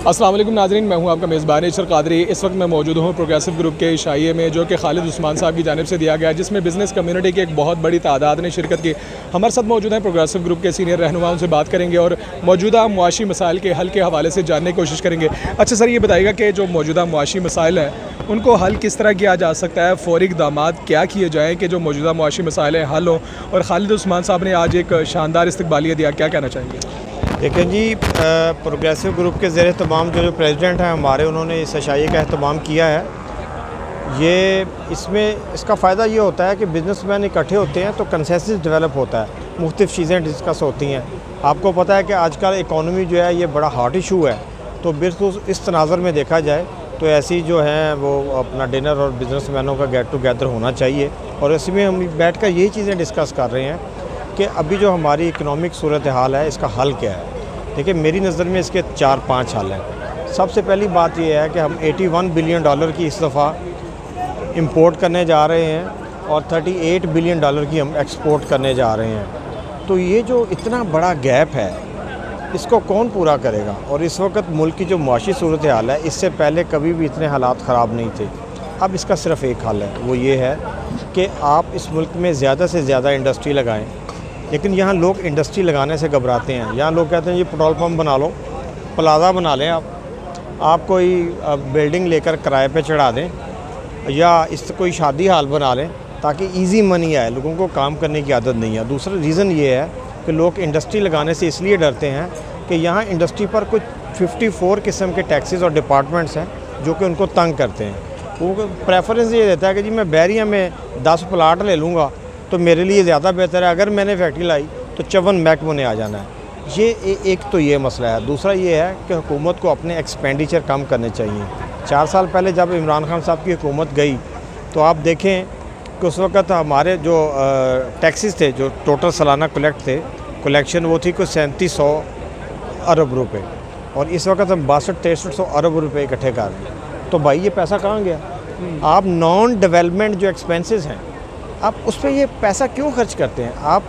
अस्सलाम वालेकुम नाज़रीन, मैं हूं आपका मेज़बान इशर कादरी। इस वक्त मैं मौजूद हूं प्रोग्रेसिव ग्रुप के इशाइये में, जो कि खालिद उस्मान साहब की जानिब से दिया गया है, जिसमें बिज़नेस कम्युनिटी की एक बहुत बड़ी तादाद ने शिरकत की। हमारे साथ मौजूद हैं प्रोग्रेसिव ग्रुप के सीनियर रहनुमा, उनसे बात करेंगे और मौजूदा मुआशी मसाइल के हल के हवाले से जानने की कोशिश करेंगे। अच्छा सर, ये बताइएगा कि जो मौजूदा मुआशी मसाइल हैं उनको हल किस तरह किया जा सकता है, फ़ौरी इक़दाम क्या किए जाएँ कि जो मौजूदा मुआशी मसाइल हैं हल हों। और खालिद उस्मान साहब ने आज एक शानदार इस्तक़बालिया दिया, क्या कहना चाहेंगे? देखें जी, प्रोग्रेसिव ग्रुप के ज़ेर तमाम जो प्रेसिडेंट हैं हमारे, उन्होंने इस इशाइये का अहतमाम किया है। इसका फ़ायदा ये होता है कि बिज़नेसमैन इकट्ठे होते हैं तो कंसेंसस डेवलप होता है, मुख्तलिफ़ चीज़ें डिस्कस होती हैं। आपको पता है कि आजकल इकॉनमी जो है ये बड़ा हॉट इशू है, तो बिल्कुल इस तनाज़ुर में देखा जाए तो ऐसी जो है वो अपना डिनर और बिज़नेसमैनों का गेट टुगेदर होना चाहिए। और इसमें हम बैठ कर यही चीज़ें डिस्कस कर रहे हैं कि अभी जो हमारी इकनॉमिक सूरत हाल है इसका हल क्या है। देखिए, मेरी नज़र में इसके 4-5 हल हैं। सबसे पहली बात यह है कि हम $81 बिलियन की इस दफ़ा इंपोर्ट करने जा रहे हैं और $38 बिलियन की हम एक्सपोर्ट करने जा रहे हैं। तो ये जो इतना बड़ा गैप है इसको कौन पूरा करेगा? और इस वक्त मुल्क की जो मुआशी सूरत हाल है, इससे पहले कभी भी इतने हालात ख़राब नहीं थे। अब इसका सिर्फ़ एक हल है, वो ये है कि आप इस मुल्क में ज़्यादा से ज़्यादा इंडस्ट्री लगाएँ। लेकिन यहाँ लोग इंडस्ट्री लगाने से घबराते हैं। यहाँ लोग कहते हैं ये पेट्रोल पंप बना लो, प्लाज़ा बना लें, आप कोई बिल्डिंग लेकर किराए पे चढ़ा दें, या इस कोई शादी हाल बना लें ताकि इजी मनी आए। लोगों को काम करने की आदत नहीं है। दूसरा रीज़न ये है कि लोग इंडस्ट्री लगाने से इसलिए डरते हैं कि यहाँ इंडस्ट्री पर कुछ 54 किस्म के टैक्सेस और डिपार्टमेंट्स हैं जो कि उनको तंग करते हैं। वो प्रेफरेंस ये देता है कि जी मैं बैरिया में 10 प्लाट ले लूँगा तो मेरे लिए ज़्यादा बेहतर है, अगर मैंने फैक्ट्री लाई तो 54 महकमों ने आ जाना है। ये एक तो ये मसला है। दूसरा ये है कि हुकूमत को अपने एक्सपेंडिचर कम करने चाहिए। 4 साल पहले जब इमरान खान साहब की हुकूमत गई तो आप देखें कि उस वक़्त हमारे जो टैक्सेस थे, जो टोटल सालाना कलेक्शन वो थी कुछ 3700 अरब रुपये, और इस वक्त हम 62-6300 अरब रुपये इकट्ठे कर रहे हैं। तो भाई ये पैसा कहाँ गया? आप नॉन डेवलपमेंट जो एक्सपेंसेस हैं आप उस पर ये पैसा क्यों खर्च करते हैं? आप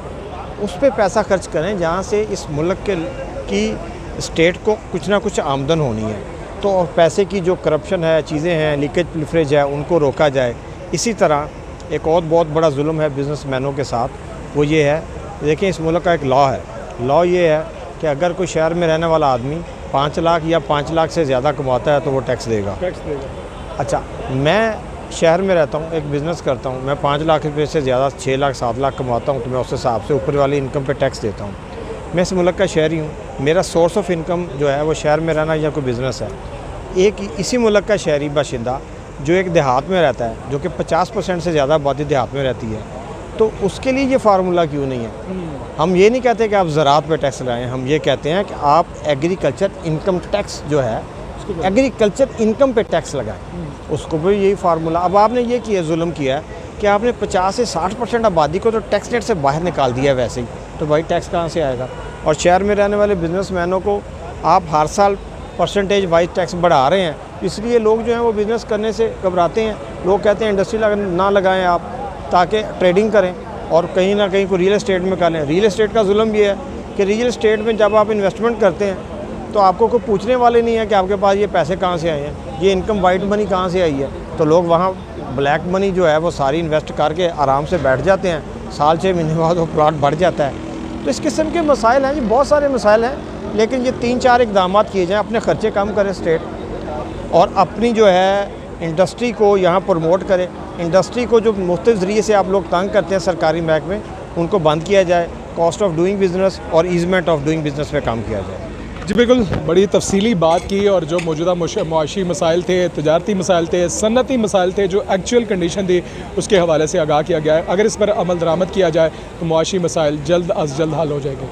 उस पर पैसा खर्च करें जहाँ से इस मुल्क की स्टेट को कुछ ना कुछ आमदन होनी है। तो पैसे की जो करप्शन है, चीज़ें हैं, लीकेज प्लीफरेज है, उनको रोका जाए। इसी तरह एक और बहुत बड़ा जुल्म है बिज़नेसमैनों के साथ, वो ये है, देखिए इस मुल्क का एक लॉ है। लॉ ये है कि अगर कोई शहर में रहने वाला आदमी 5 लाख या 5 लाख से ज़्यादा कमाता है तो वो टैक्स देगा। अच्छा, मैं शहर में रहता हूँ, एक बिज़नेस करता हूँ, मैं 5 लाख रुपये से ज़्यादा 6 लाख 7 लाख कमाता हूँ तो मैं उस हिसाब से ऊपर वाली इनकम पे टैक्स देता हूँ। मैं इस मुल्क का शहरी हूँ, मेरा सोर्स ऑफ इनकम जो है वो शहर में रहना या कोई बिज़नेस है। एक इसी मुल्क का शहरी बाशिंदा जो एक देहात में रहता है, जो कि 50% से ज़्यादा आबादी देहात में रहती है, तो उसके लिए ये फार्मूला क्यों नहीं है? हम ये नहीं कहते कि आप ज़राअत पे टैक्स लगाएं, हम ये कहते हैं कि आप एग्रीकल्चर इनकम टैक्स जो है, एग्रीकल्चर इनकम पे टैक्स लगाएं, उसको भी यही फार्मूला। अब आपने ये किया, जुल्म किया है कि आपने 50 से 60% आबादी को तो टैक्स नेट से बाहर निकाल दिया वैसे ही, तो भाई टैक्स कहाँ से आएगा? और शहर में रहने वाले बिजनेसमैनों को आप हर साल परसेंटेज वाइज टैक्स बढ़ा रहे हैं, इसलिए लोग जो हैं वो बिज़नेस करने से घबराते हैं। लोग कहते हैं इंडस्ट्री ना लगाएँ आप, ताकि ट्रेडिंग करें और कहीं ना कहीं को रियल एस्टेट में करें। रियल एस्टेट का जुल्म ये है कि रियल एस्टेट में जब आप इन्वेस्टमेंट करते हैं तो आपको कोई पूछने वाले नहीं है कि आपके पास ये पैसे कहाँ से आए हैं, ये इनकम वाइट मनी कहाँ से आई है। तो लोग वहाँ ब्लैक मनी जो है वो सारी इन्वेस्ट करके आराम से बैठ जाते हैं, साल 6 महीने बाद वो प्लॉट बढ़ जाता है। तो इस किस्म के मसाइल हैं जी, बहुत सारे मसाइल हैं, लेकिन ये 3-4 इक़दाम किए जाएँ। अपने ख़र्चे कम करें स्टेट, और अपनी जो है इंडस्ट्री को यहाँ प्रमोट करें। इंडस्ट्री को जो मुख्तलिफ ज़रिए से आप लोग तंग करते हैं सरकारी महकमे, उनको बंद किया जाए। कॉस्ट ऑफ डूइंग बिज़नेस और ईज़मेंट ऑफ डूइंग बिज़नेस पे काम किया जाए। जी बिल्कुल, बड़ी तफसीली बात की, और जो मौजूदा मुआशी मसाइल थे, तजारती मसाइल थे, सन्नती मसाइल थे, जो एक्चुअल कंडीशन थी उसके हवाले से आगाह किया गया है। अगर इस पर अमल दरामद किया जाए तो मुआशी मसाइल जल्द अज जल्द हल हो जाएंगे।